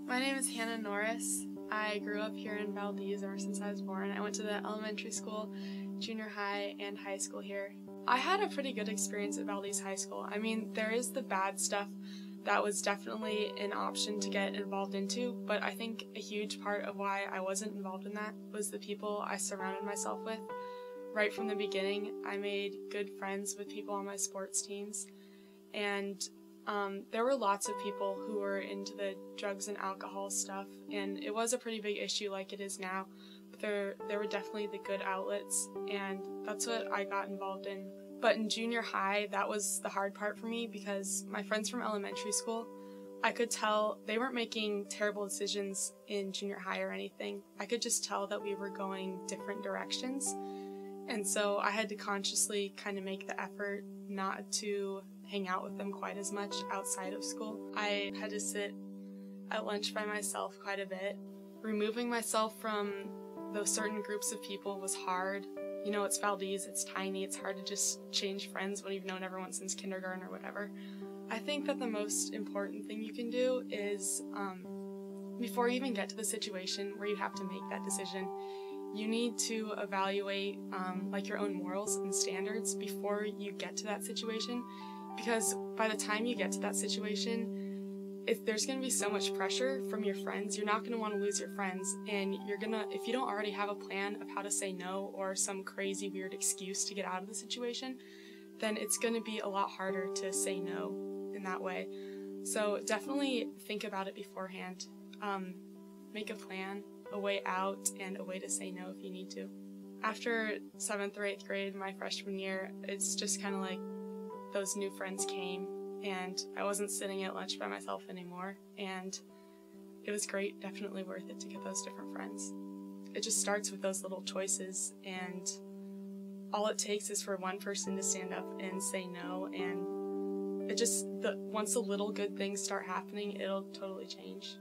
My name is Hannah Norris. I grew up here in Valdez ever since I was born. I went to the elementary school, junior high, and high school here. I had a pretty good experience at Valdez High School. I mean, there is the bad stuff that was definitely an option to get involved into, but I think a huge part of why I wasn't involved in that was the people I surrounded myself with. Right from the beginning, I made good friends with people on my sports teams, and there were lots of people who were into the drugs and alcohol stuff, and it was a pretty big issue like it is now, but there were definitely the good outlets, and that's what I got involved in. But in junior high, that was the hard part for me because my friends from elementary school, I could tell they weren't making terrible decisions in junior high or anything. I could just tell that we were going different directions, and so I had to consciously kind of make the effort not to hang out with them quite as much outside of school. I had to sit at lunch by myself quite a bit. Removing myself from those certain groups of people was hard. You know, it's Valdez, it's tiny, it's hard to just change friends when you've known everyone since kindergarten or whatever. I think that the most important thing you can do is, before you even get to the situation where you have to make that decision, you need to evaluate like your own morals and standards before you get to that situation, because by the time you get to that situation, there's going to be so much pressure from your friends. You're not going to want to lose your friends, and if you don't already have a plan of how to say no or some crazy weird excuse to get out of the situation, then it's going to be a lot harder to say no in that way. So definitely think about it beforehand. Make a plan, a way out, and a way to say no if you need to. After 7th or 8th grade, my freshman year, it's just kind of like those new friends came, and I wasn't sitting at lunch by myself anymore, and it was great, definitely worth it to get those different friends. It just starts with those little choices, and all it takes is for one person to stand up and say no, and once the little good things start happening, it'll totally change.